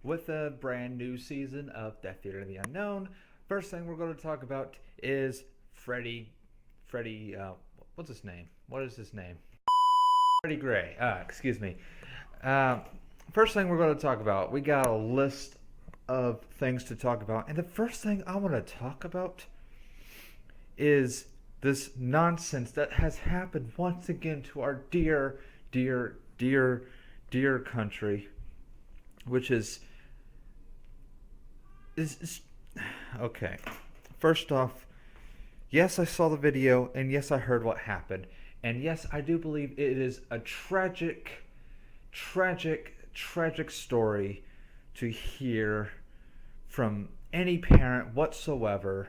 with a brand new season of DeathEater and the Unknown. First thing we're going to talk about is Freddy. What's his name? What is his name? Freddy Gray. Excuse me. Uh, First thing we're going to talk about, we got a list of things to talk about. And the first thing I want to talk about is this nonsense that has happened once again to our dear, dear, dear, dear country, which is okay. First off, yes, I saw the video, and yes, I heard what happened, and yes, I do believe it is a tragic, tragic, tragic story to hear from any parent whatsoever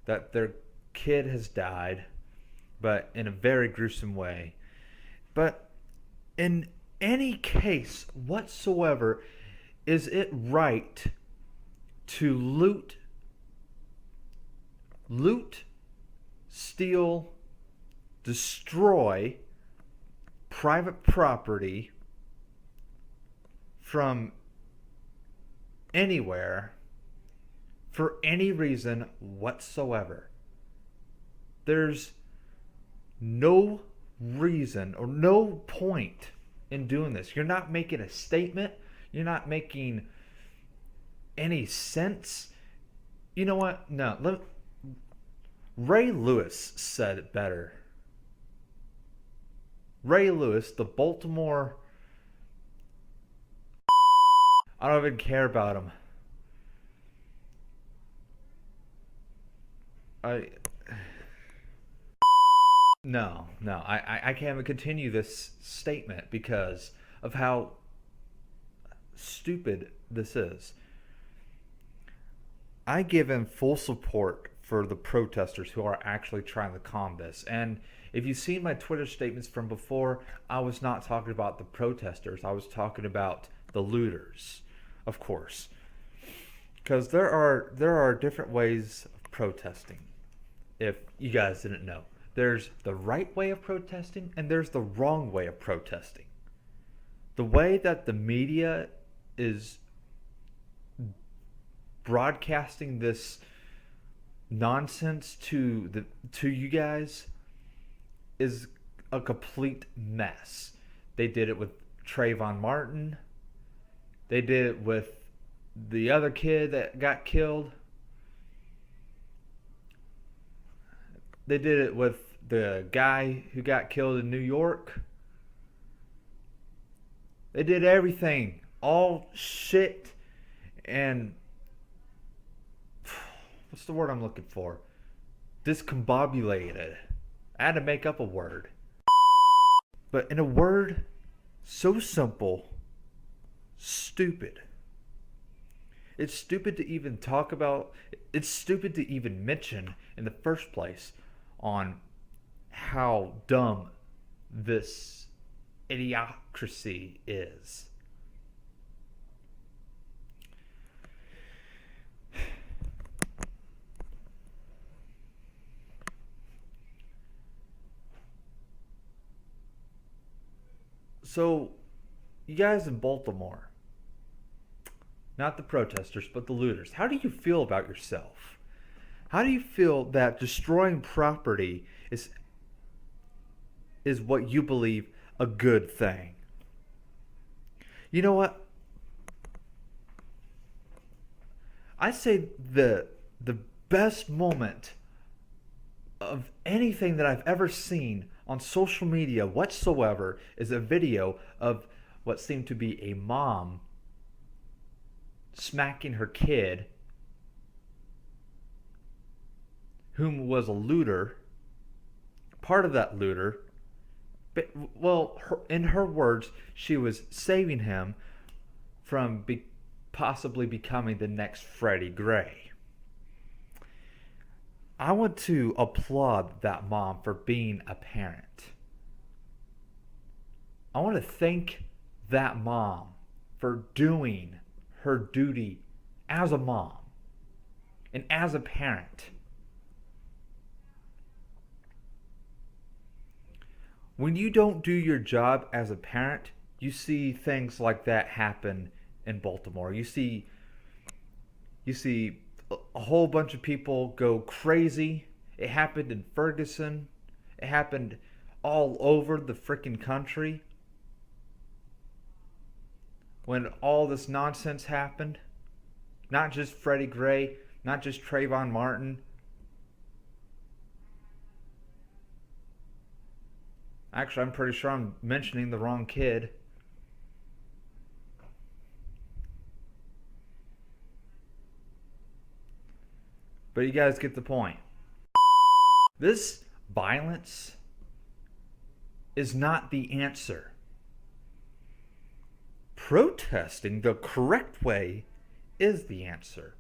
that their kid has died, but in a very gruesome way. But in any case whatsoever, is it right to loot, steal, destroy private property from anywhere for any reason whatsoever? There's no reason or no point in doing this. You're not making a statement. You're not making any sense. You know what? No. Ray Lewis said it better. Ray Lewis, the Baltimore... I don't even care about him. I can't even continue this statement because of how stupid this is. I give him full support for the protesters who are actually trying to calm this. And if you've seen my Twitter statements from before, I was not talking about the protesters. I was talking about the looters, of course. Because there are different ways of protesting, if you guys didn't know. There's the right way of protesting and there's the wrong way of protesting. The way that the media is broadcasting this nonsense to you guys is a complete mess. They did it with Trayvon Martin. They did it with the other kid that got killed. They did it with the guy who got killed in New York. They did everything. All shit and... what's the word I'm looking for? Discombobulated. I had to make up a word. But in a word so simple, stupid. It's stupid to even talk about. It's stupid to even mention in the first place on how dumb this idiocracy is. So, you guys in Baltimore, not the protesters, but the looters, how do you feel about yourself? How do you feel that destroying property is what you believe a good thing? You know what? I say the best moment of anything that I've ever seen on social media whatsoever is a video of what seemed to be a mom smacking her kid, whom was a looter, part of that looter. But, well, in her words, she was saving him from possibly becoming the next Freddy Gray. I want to applaud that mom for being a parent. I want to thank that mom for doing her duty as a mom and as a parent. When you don't do your job as a parent, you see things like that happen in Baltimore. You see a whole bunch of people go crazy. It happened in Ferguson. It happened all over the freaking country when all this nonsense happened. Not just Freddie Gray, not just Trayvon Martin. Actually, I'm pretty sure I'm mentioning the wrong kid. But you guys get the point. This violence is not the answer. Protesting the correct way is the answer.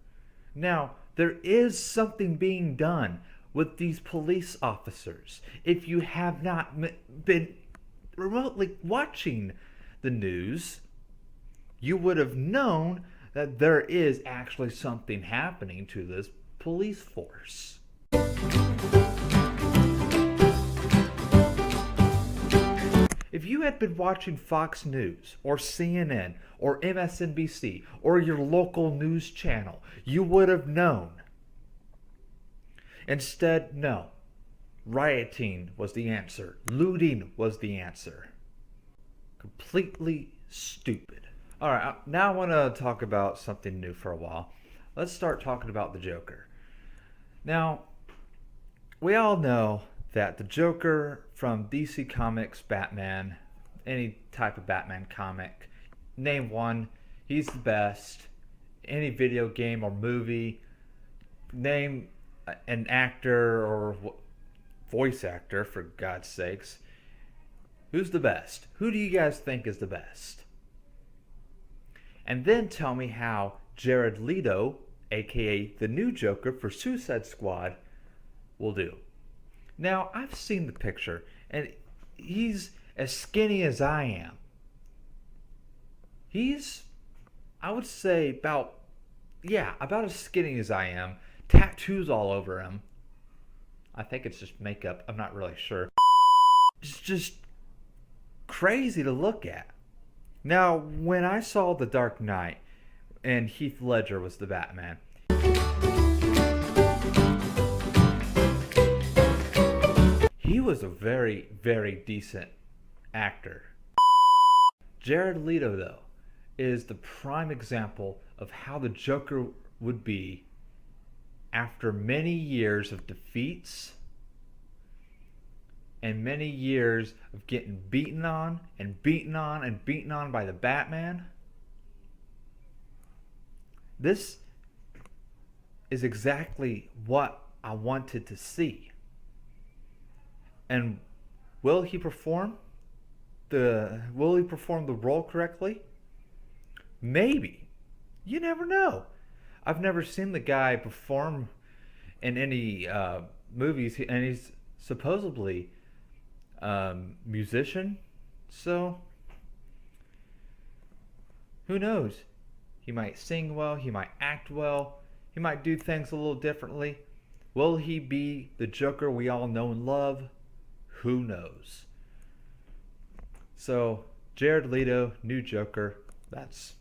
Now, there is something being done with these police officers. If you have not been remotely watching the news, you would have known that there is actually something happening to this police force. If you had been watching Fox News or CNN or MSNBC or your local news channel, you would have known. Instead, no. Rioting was the answer. Looting was the answer. Completely stupid. Alright, now I want to talk about something new for a while. Let's start talking about the Joker. Now, we all know that the Joker from DC Comics, Batman, any type of Batman comic, name one, he's the best. Any video game or movie, name an actor or voice actor, for God's sakes. Who's the best? Who do you guys think is the best? And then tell me how Jared Leto, aka the new Joker for Suicide Squad, will do. Now, I've seen the picture, and he's as skinny as I am. He's, I would say, about as skinny as I am. Tattoos all over him. I think it's just makeup. I'm not really sure. It's just crazy to look at. Now, when I saw The Dark Knight and Heath Ledger was the Batman, he was a very, very decent actor. Jared Leto, though, is the prime example of how the Joker would be after many years of defeats and many years of getting beaten on and beaten on and beaten on by the Batman. This is exactly what I wanted to see. And will he perform the role correctly? Maybe. You never know. I've never seen the guy perform in any movies, and he's supposedly musician, so who knows? He might sing well, he might act well, he might do things a little differently. Will he be the Joker we all know and love? Who knows? So, Jared Leto, new Joker, that's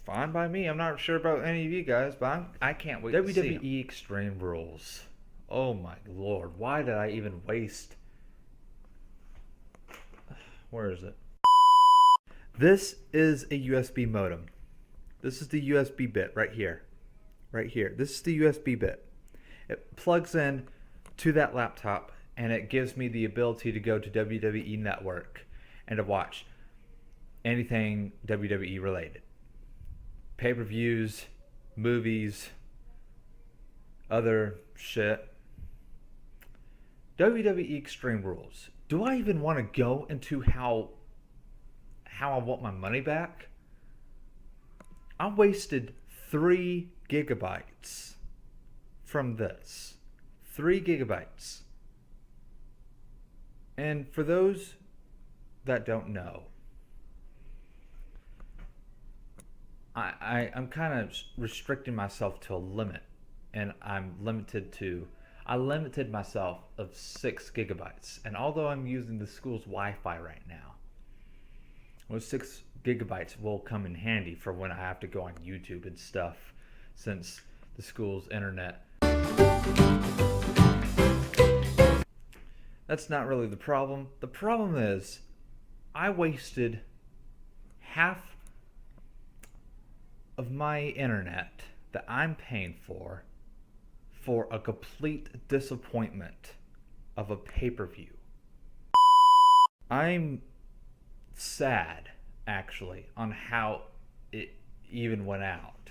fine by me. I'm not sure about any of you guys, but I can't wait to see him. WWE Extreme Rules. Oh my lord, why did I even waste... Where is it? This is a USB modem. This is the USB bit right here. Right here. This is the USB bit. It plugs in to that laptop and it gives me the ability to go to WWE Network and to watch anything WWE related. Pay-per-views, movies, other shit. WWE Extreme Rules. Do I even want to go into how I want my money back? I wasted 3 gigabytes from this. 3 gigabytes. And for those that don't know, I'm kind of restricting myself to a limit, and I limited myself of 6 gigabytes. And although I'm using the school's Wi-Fi right now, Well, 6 gigabytes will come in handy for when I have to go on YouTube and stuff, since the school's internet. That's not really the problem. The problem is I wasted half of my internet that I'm paying for a complete disappointment of a pay-per-view. I'm sad, actually, on how it even went out.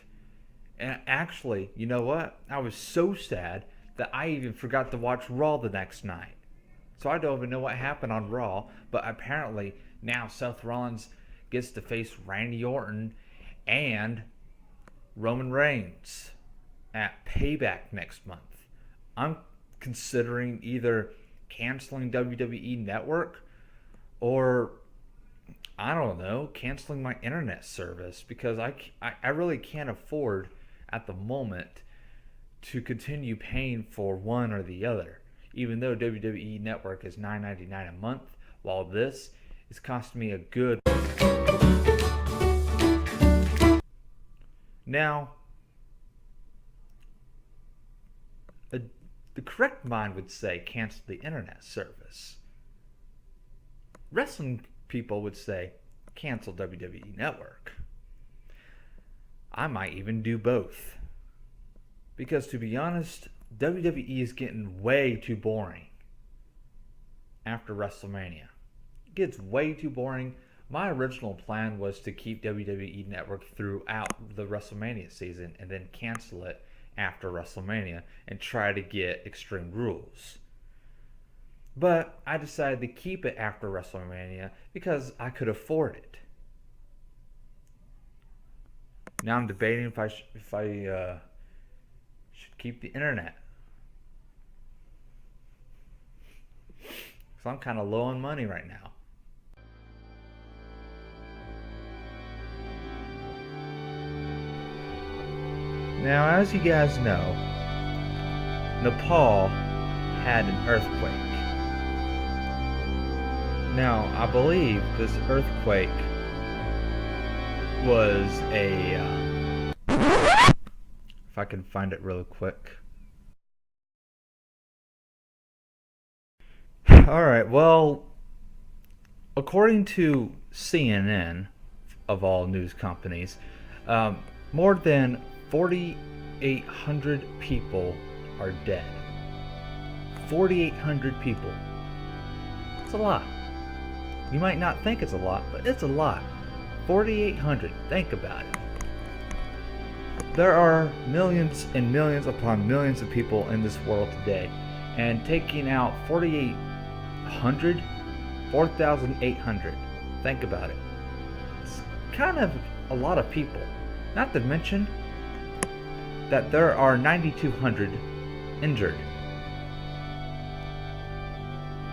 And actually, you know what? I was so sad that I even forgot to watch Raw the next night. So I don't even know what happened on Raw, but apparently now Seth Rollins gets to face Randy Orton and Roman Reigns at Payback next month. I'm considering either canceling WWE Network or, I don't know, canceling my internet service, because I really can't afford at the moment to continue paying for one or the other, even though WWE Network is $9.99 a month, while this is costing me a good. Now, the correct mind would say cancel the internet service. Wrestling people would say cancel WWE Network. I might even do both. Because to be honest, WWE is getting way too boring after WrestleMania. It gets way too boring. My original plan was to keep WWE Network throughout the WrestleMania season and then cancel it after WrestleMania and try to get Extreme Rules. But I decided to keep it after WrestleMania because I could afford it. Now I'm debating if I should keep the internet. So I'm kind of low on money right now. Now, as you guys know, Nepal had an earthquake. Now, I believe this earthquake was if I can find it really quick. Alright, well, according to CNN, of all news companies, more than 4,800 people are dead. 4,800 people. It's a lot. You might not think it's a lot, but it's a lot. 4,800. Think about it. There are millions and millions upon millions of people in this world today, and taking out 4,800, 4,800. Think about it. It's kind of a lot of people. Not to mention that there are 9,200 injured.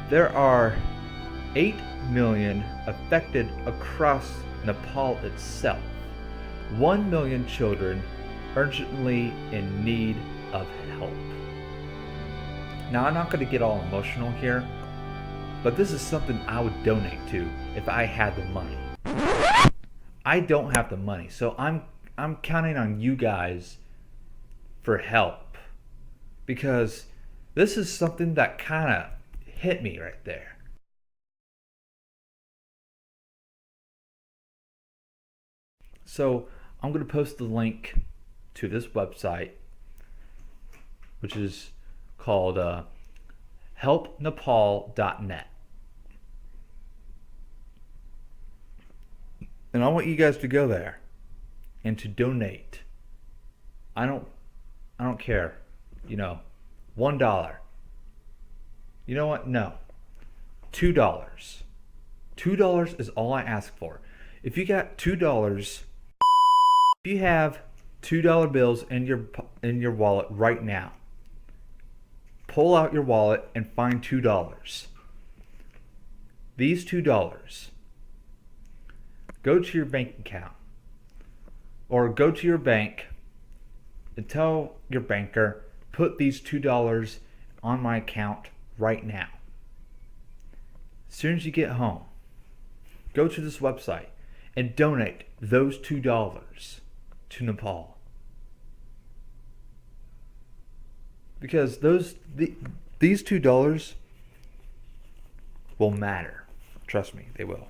There are 8 million affected across Nepal itself. 1 million children urgently in need of help. Now, I'm not going to get all emotional here, but this is something I would donate to if I had the money. I don't have the money, so I'm counting on you guys for help, because this is something that kind of hit me right there. So I'm going to post the link to this website, which is called helpnepal.net. And I want you guys to go there and to donate. I don't care. $1. You know what? No. $2. $2 is all I ask for. If you got $2, if you have $2 bills in your wallet right now, pull out your wallet and find $2. These $2, go to your bank account, or go to your bank and tell your banker, put these $2 on my account right now. As soon as you get home, go to this website, and donate those $2 to Nepal. Because these $2 will matter. Trust me, they will.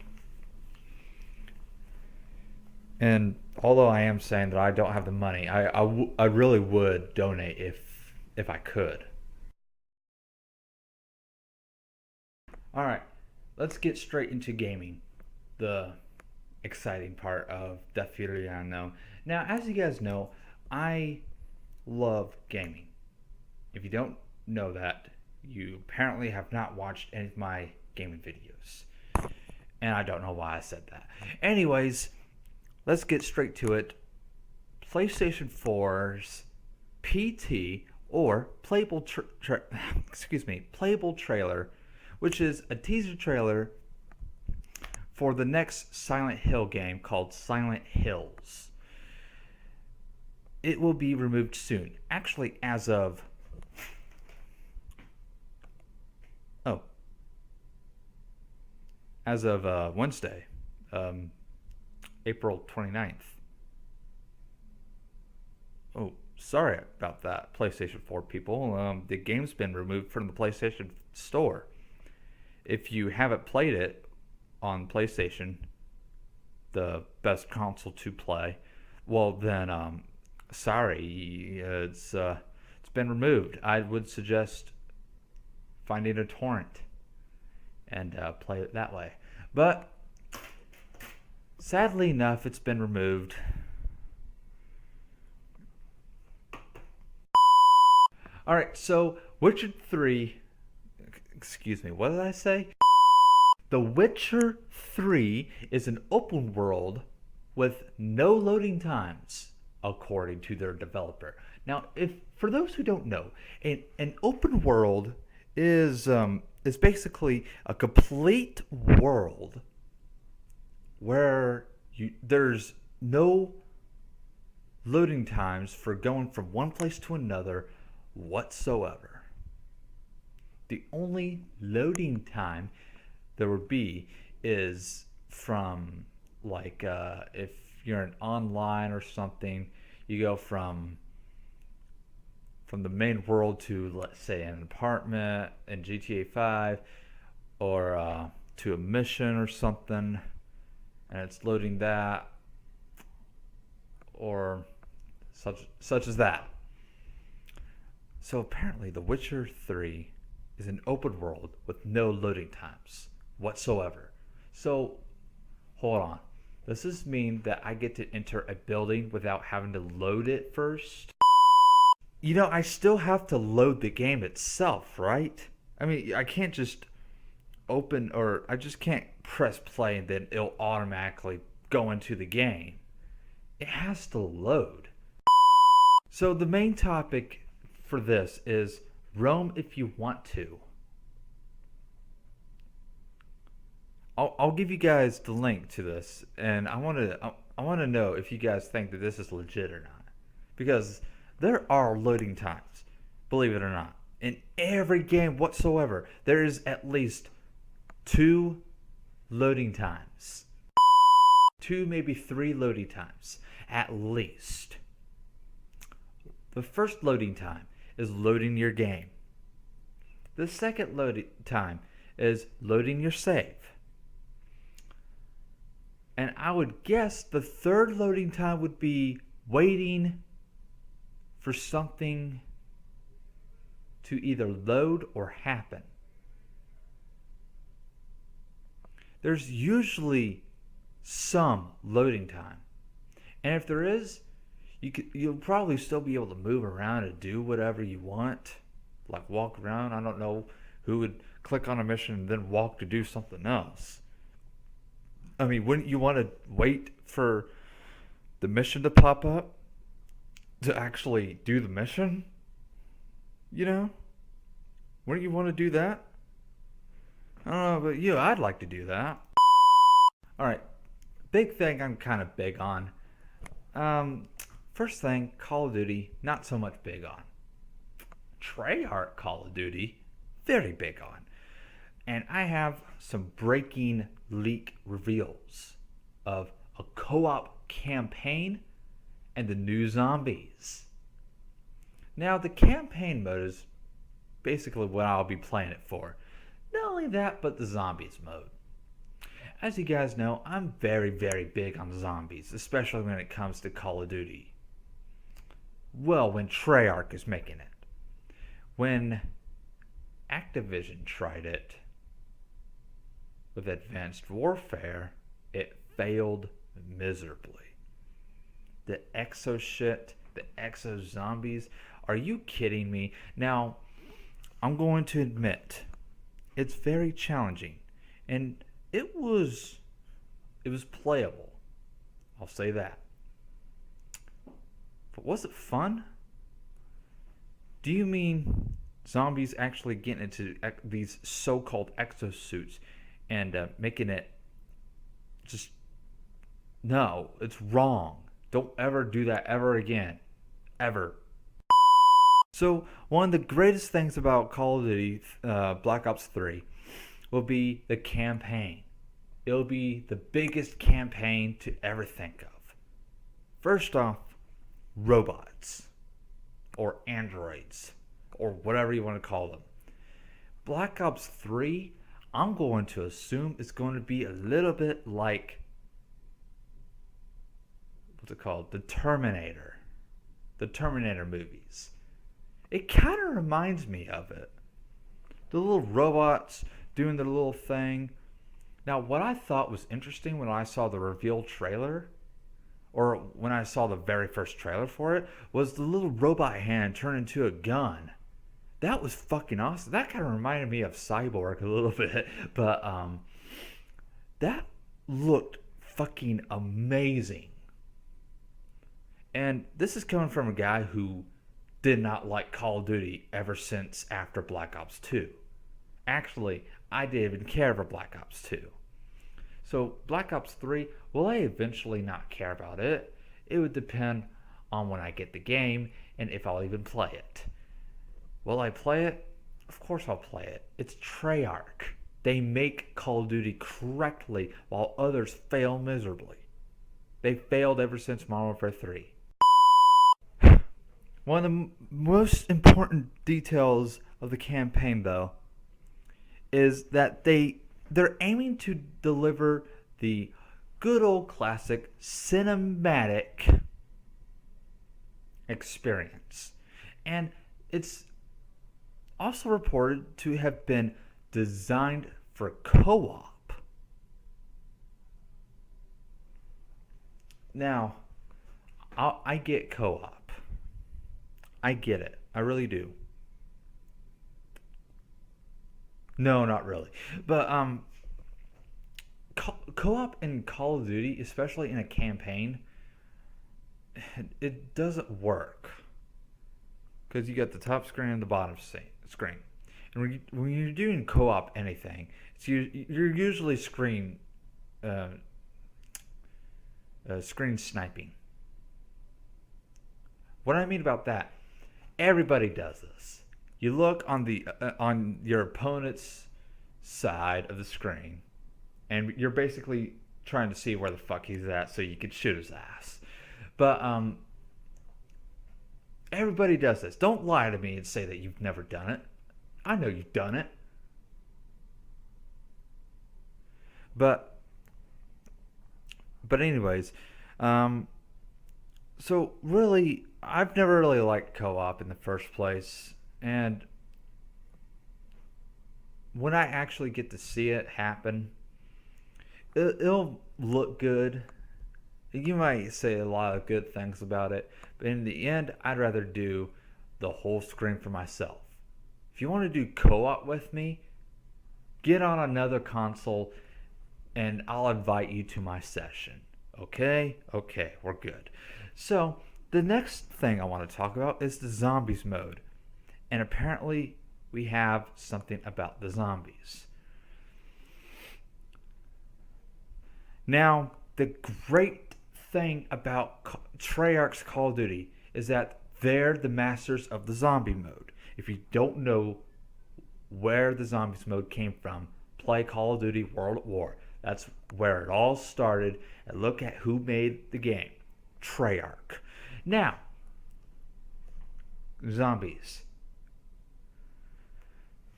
And although I am saying that I don't have the money, I really would donate if I could. Alright, let's get straight into gaming. The exciting part of DeathEater, I know. Now, as you guys know, I love gaming. If you don't know that, you apparently have not watched any of my gaming videos. And I don't know why I said that. Anyways, let's get straight to it. PlayStation 4's PT, or playable playable trailer, which is a teaser trailer for the next Silent Hill game called Silent Hills. It will be removed soon. Actually, as of Wednesday, April 29th. Oh, sorry about that, PlayStation 4 people. The game's been removed from the PlayStation Store. If you haven't played it on PlayStation, the best console to play, well then, sorry, it's been removed. I would suggest finding a torrent and play it that way. But sadly enough, it's been removed. Alright, so Witcher 3... Excuse me, what did I say? The Witcher 3 is an open world with no loading times, according to their developer. Now, for those who don't know, an open world is basically a complete world where there's no loading times for going from one place to another whatsoever. The only loading time there would be is from, like, if you're in online or something, you go from the main world to, let's say, an apartment in GTA 5, or to a mission or something, and it's loading that, or such as that. So apparently The Witcher 3 is an open world with no loading times whatsoever. So hold on, does this mean that I get to enter a building without having to load it first? You know, I still have to load the game itself, right? I mean, I can't just I just can't press play and then it'll automatically go into the game. It has to load. So the main topic for this is roam if you want to. I'll give you guys the link to this, and I want to know if you guys think that this is legit or not, because there are loading times, believe it or not. In every game whatsoever, there is at least 2 loading times. 2, maybe 3 loading times, at least. The first loading time is loading your game. The second loading time is loading your save. And I would guess the third loading time would be waiting for something to either load or happen. There's usually some loading time. And if there is, you'll probably still be able to move around and do whatever you want. Like walk around. I don't know who would click on a mission and then walk to do something else. I mean, wouldn't you want to wait for the mission to pop up to actually do the mission? You know? Wouldn't you want to do that? I don't know, but yeah, I'd like to do that. Alright, big thing I'm kind of big on. First thing, Call of Duty, not so much big on. Treyarch Call of Duty, very big on. And I have some breaking leak reveals of a co-op campaign, and the new zombies. Now, the campaign mode is basically what I'll be playing it for. Not only that, but the zombies mode. As you guys know, I'm very, very big on zombies, especially when it comes to Call of Duty. Well, when Treyarch is making it. When Activision tried it with Advanced Warfare, it failed miserably. The exo shit, the exo zombies, are you kidding me? Now, I'm going to admit, it's very challenging, and it was playable. I'll say that. But was it fun? Do you mean zombies actually getting into these so-called exosuits and making it just... No, it's wrong. Don't ever do that ever again. Ever. So, one of the greatest things about Call of Duty Black Ops 3 will be the campaign. It'll be the biggest campaign to ever think of. First off, robots. Or androids. Or whatever you want to call them. Black Ops 3, I'm going to assume it's going to be a little bit like... what's it called? The Terminator. The Terminator movies. It kind of reminds me of it. The little robots doing their little thing. Now, what I thought was interesting when I saw the reveal trailer, or when I saw the very first trailer for it, was the little robot hand turn into a gun. That was fucking awesome. That kind of reminded me of Cyborg a little bit, but that looked fucking amazing. And this is coming from a guy who did not like Call of Duty ever since after Black Ops 2. Actually, I didn't even care for Black Ops 2. So Black Ops 3, will I eventually not care about it? It would depend on when I get the game and if I'll even play it. Will I play it? Of course I'll play it. It's Treyarch. They make Call of Duty correctly while others fail miserably. They failed ever since Modern Warfare 3. One of the most important details of the campaign, though, is that they're aiming to deliver the good old classic cinematic experience. And it's also reported to have been designed for co-op. Now, I get co-op. I get it. I really do. No, not really. But co-op in Call of Duty, especially in a campaign, it doesn't work. Because you got the top screen and the bottom screen. And when you're doing co-op anything, you're usually screen sniping. What I mean about that, everybody does this. You look on on your opponent's side of the screen, and you're basically trying to see where the fuck he's at so you can shoot his ass. But everybody does this. Don't lie to me and say that you've never done it. I know you've done it. But anyways, so really, I've never really liked co-op in the first place, and when I actually get to see it happen, it'll look good. You might say a lot of good things about it, but in the end, I'd rather do the whole screen for myself. If you want to do co-op with me, get on another console and I'll invite you to my session. Okay? Okay, we're good. So, the next thing I want to talk about is the zombies mode. And apparently, we have something about the zombies. Now, the great thing about Treyarch's Call of Duty is that they're the masters of the zombie mode. If you don't know where the zombies mode came from, play Call of Duty World at War. That's where it all started. And look at who made the game. Treyarch. Now, zombies.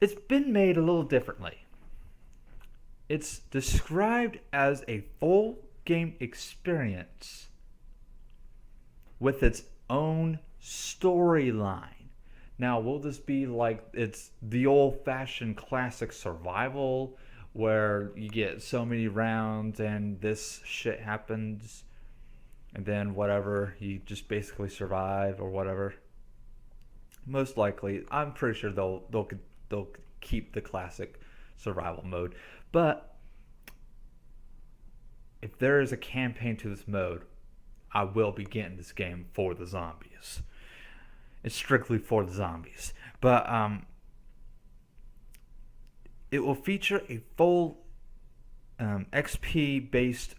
It's been made a little differently. It's described as a full game experience with its own storyline. Now, will this be like it's the old-fashioned classic survival where you get so many rounds and this shit happens and then whatever, you just basically survive or whatever? Most likely, I'm pretty sure they'll keep the classic survival mode. But if there is a campaign to this mode, I will be getting this game for the zombies. It's strictly for the zombies. But it will feature a full XP based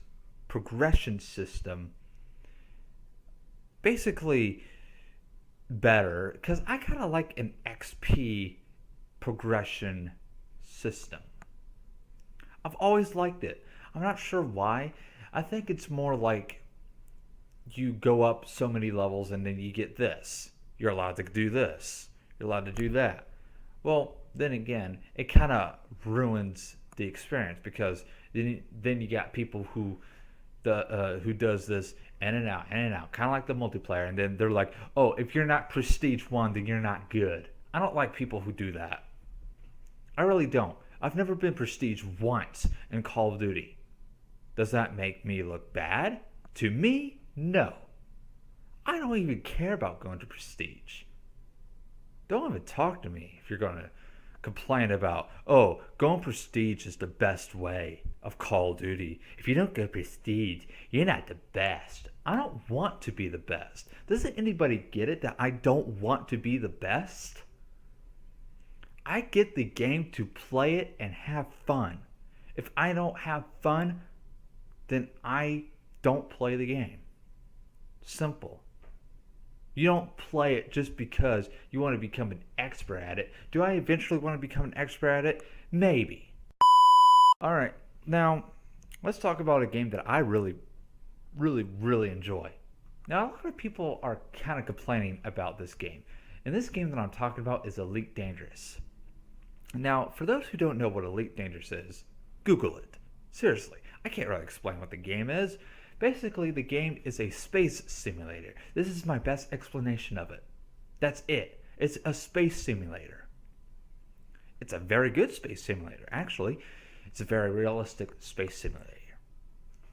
progression system. Basically better, because I kind of like an XP progression system. I've always liked it. I'm not sure why. I think it's more like you go up so many levels and then you get this. You're allowed to do this. You're allowed to do that. Well, then again, it kind of ruins the experience, because then you got people who does this in and out, kind of like the multiplayer, and then they're like, oh, if you're not Prestige 1, then you're not good. I don't like people who do that. I really don't. I've never been Prestige once in Call of Duty. Does that make me look bad? To me, no. I don't even care about going to Prestige. Don't even talk to me if you're going to complain about, oh, going Prestige is the best way of Call of Duty. If you don't go Prestige, you're not the best. I don't want to be the best. Doesn't anybody get it that I don't want to be the best? I get the game to play it and have fun. If I don't have fun, then I don't play the game. Simple. You don't play it just because you want to become an expert at it. Do I eventually want to become an expert at it? Maybe. Alright, now let's talk about a game that I really enjoy. Now, a lot of people are kind of complaining about this game. And this game that I'm talking about is Elite Dangerous. Now, for those who don't know what Elite Dangerous is, Google it. Seriously, I can't really explain what the game is. Basically, the game is a space simulator. This is my best explanation of it. That's it. It's a space simulator. It's a very good space simulator, actually. It's a very realistic space simulator.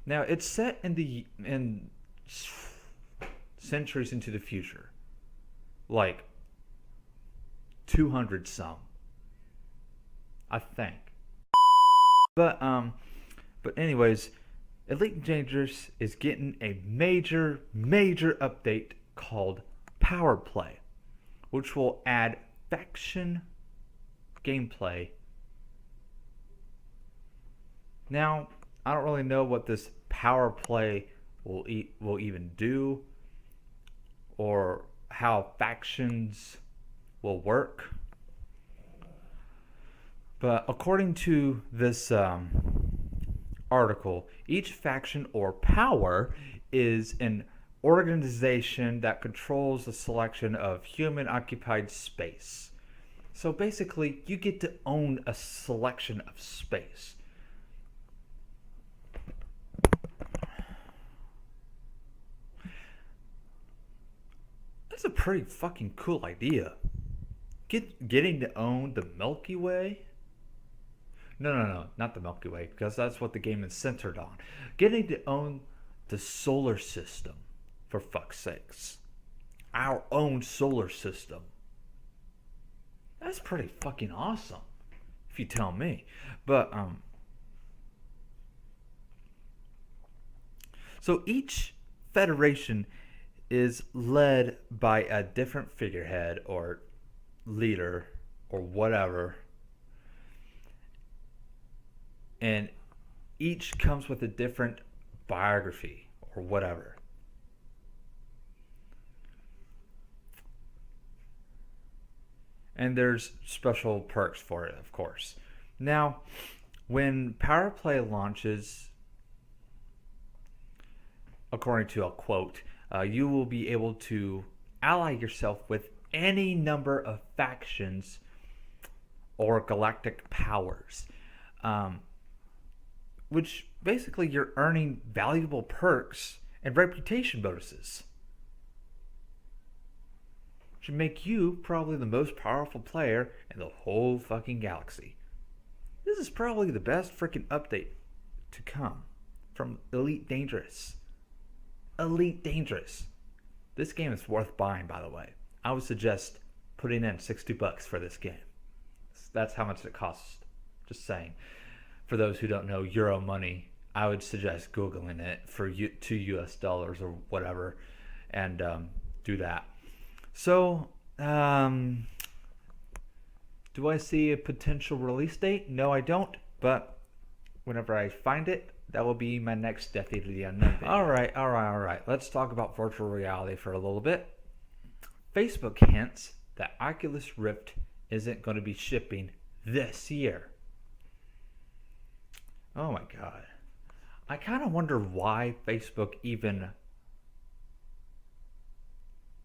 Now, it's set in centuries into the future. Like 200 some. I think. But anyways, Elite Dangerous is getting a major update called Power Play, which will add faction gameplay. Now, I don't really know what this Power Play will even do, or how factions will work. But according to this article, each faction or power is an organization that controls the selection of human-occupied space. So basically, you get to own a selection of space. That's a pretty fucking cool idea. Getting to own the Milky Way? No, not the Milky Way, because that's what the game is centered on. Getting to own the solar system, for fuck's sakes. Our own solar system. That's pretty fucking awesome, if you tell me. But, so each federation is led by a different figurehead or leader or whatever. And each comes with a different biography or whatever. And there's special perks for it, of course. Now, When Power Play launches, according to a quote, you will be able to ally yourself with any number of factions or galactic powers, which basically you're earning valuable perks and reputation bonuses. Should make you probably the most powerful player in the whole fucking galaxy. This is probably the best freaking update to come from Elite Dangerous. Elite Dangerous. This game is worth buying, by the way. I would suggest putting in $60 for this game. That's how much it costs. Just saying. For those who don't know Euro money, I would suggest Googling it for $2 US or whatever, and do that. So, do I see a potential release date? No, I don't. But whenever I find it, that will be my next DeathEater the Unknown video. All right. Let's talk about virtual reality for a little bit. Facebook hints that Oculus Rift isn't going to be shipping this year. Oh my God. I kind of wonder why Facebook even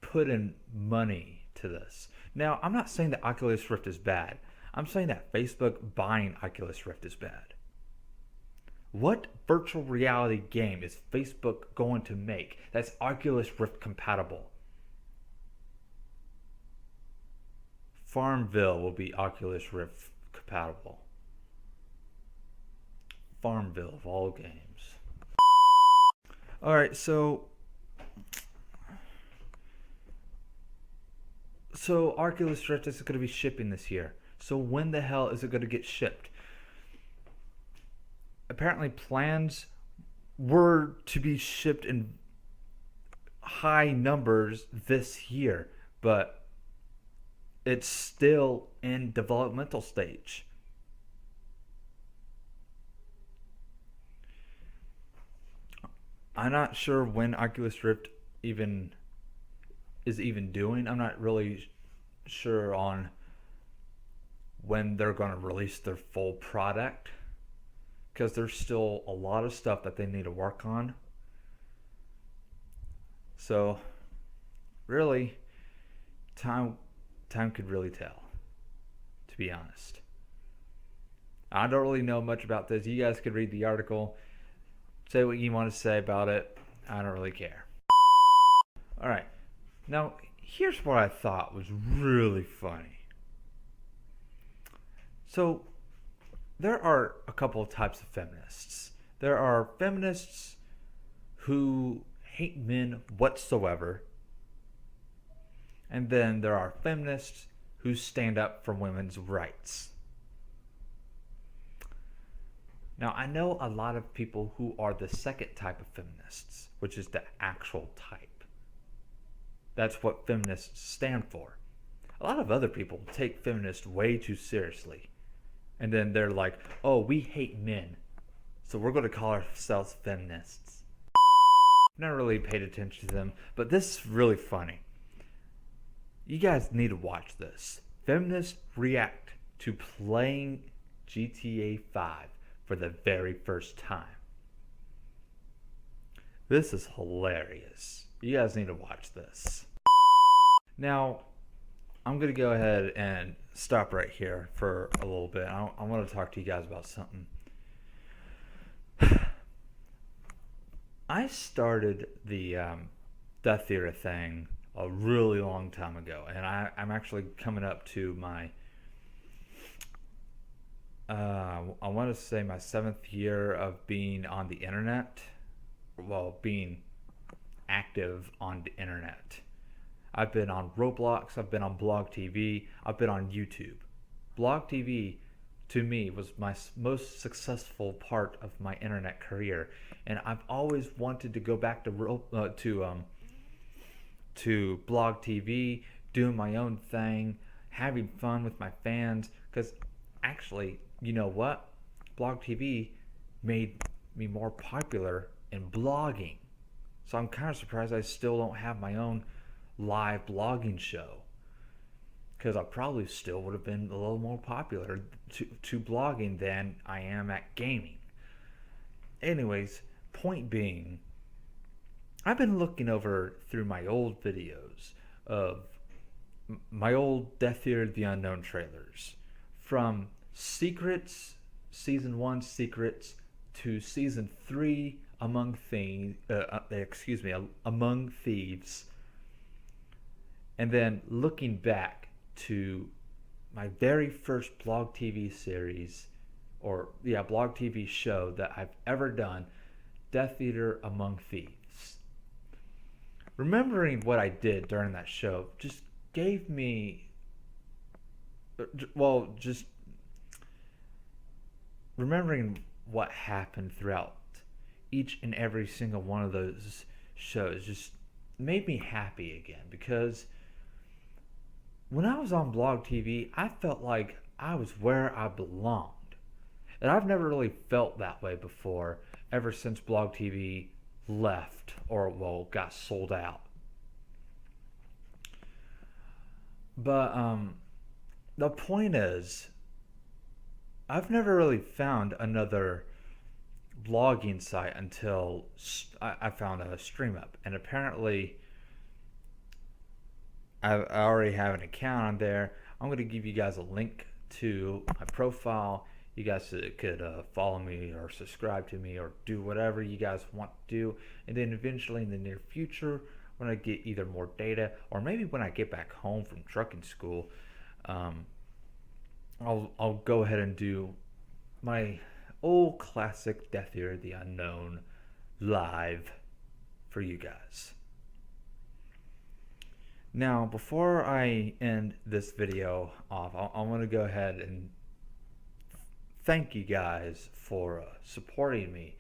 put in money to this. Now, I'm not saying that Oculus Rift is bad. I'm saying that Facebook buying Oculus Rift is bad. What virtual reality game is Facebook going to make that's Oculus Rift compatible? Farmville will be Oculus Rift compatible. Farmville of all games. Alright, so Oculus Rift is going to be shipping this year. So when the hell is it going to get shipped? Apparently plans were to be shipped in high numbers this year, but it's still in developmental stage. I'm not sure when Oculus Rift is even doing. I'm not really sure on when they're going to release their full product, because there's still a lot of stuff that they need to work on. So really, time could really tell, to be honest. I don't really know much about this. You guys could read the article, say what you want to say about it. I don't really care. Alright, now here's what I thought was really funny. So there are a couple of types of feminists. There are feminists who hate men whatsoever, and then there are feminists who stand up for women's rights. Now, I know a lot of people who are the second type of feminists, which is the actual type. That's what feminists stand for. A lot of other people take feminists way too seriously. And then they're like, oh, we hate men, so we're going to call ourselves feminists. I've never really paid attention to them, but this is really funny. You guys need to watch this. Feminists react to playing GTA 5 for the very first time. This is hilarious. You guys need to watch this. Now, I'm going to go ahead and stop right here for a little bit. I want to talk to you guys about something. I started the DeathEater thing a really long time ago, and I'm actually coming up to my I want to say my 7th year of being on the internet. Well, being active on the internet. I've been on Roblox, I've been on Blog TV, I've been on YouTube. Blog TV, to me, was my most successful part of my internet career, and I've always wanted to go back to Blog TV, doing my own thing, having fun with my fans, because actually, you know what? Blog TV made me more popular in blogging. So I'm kind of surprised I still don't have my own live blogging show. because I probably still would have been a little more popular to blogging than I am at gaming. Anyways, point being, I've been looking over through my old videos of my old DeathEater The Unknown trailers, from Secrets, Season 1 Secrets, to Season 3 Among Thieves, Among Thieves, and then looking back to my very first blog TV series, blog TV show that I've ever done, DeathEater Among Thieves. Remembering what I did during that show just gave me, just remembering what happened throughout each and every single one of those shows just made me happy again, because when I was on blog TV, I felt like I was where I belonged. And I've never really felt that way before, ever since blog TV left, or got sold out. But the point is, I've never really found another blogging site until I found a StreamUp, and apparently I already have an account on there. I'm going to give you guys a link to my profile. You guys could follow me or subscribe to me or do whatever you guys want to do. And then eventually in the near future, when I get either more data, or maybe when I get back home from trucking school, I'll go ahead and do my old classic DeathEater The Unknown live for you guys. Now, before I end this video off, I want to go ahead and thank you guys for supporting me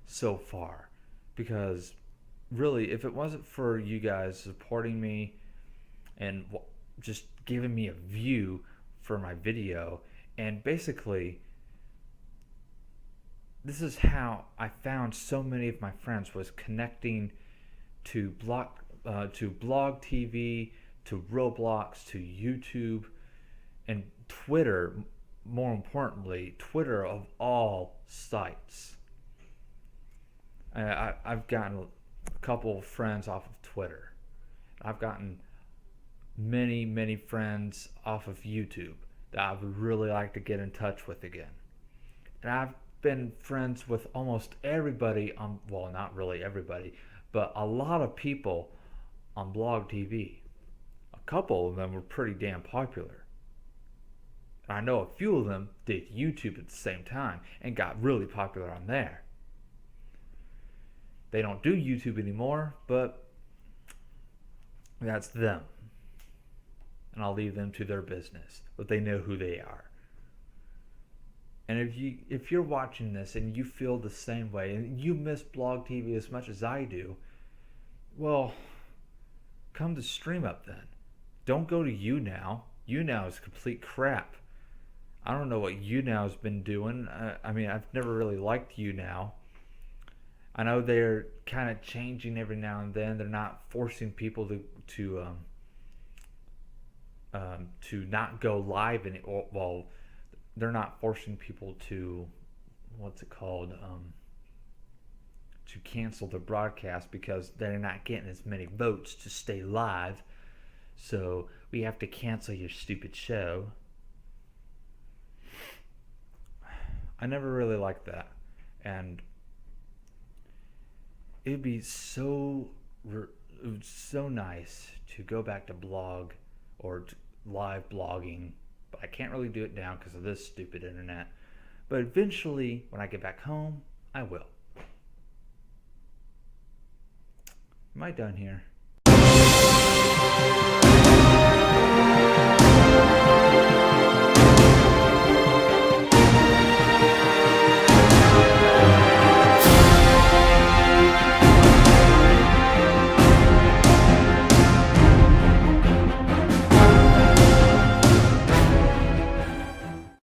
so far, because really, if it wasn't for you guys supporting me and just giving me a view for my video, and basically this is how I found so many of my friends, was connecting to blog TV, to Roblox, to YouTube, and Twitter. More importantly, Twitter of all sites. I've gotten a couple of friends off of Twitter. I've gotten many friends off of YouTube that I would really like to get in touch with again. And I've been friends with almost everybody on, well, not really everybody, but a lot of people on blog TV. A couple of them were pretty damn popular. I know a few of them did YouTube at the same time and got really popular on there. They don't do YouTube anymore, but that's them. And I'll leave them to their business, but they know who they are. And if you're watching this and you feel the same way, and you miss blog TV as much as I do, well, come to StreamUp then. Don't go to YouNow. YouNow is complete crap. I don't know what YouNow's been doing. I've never really liked YouNow. I know they're kind of changing every now and then. They're not forcing people to not go live they're not forcing people to to cancel the broadcast, because they're not getting as many votes to stay live. So we have to cancel your stupid show. I never really liked that, and it would be so nice to go back to blog or to live blogging, but I can't really do it now because of this stupid internet. But eventually, when I get back home, I will. Am I done here?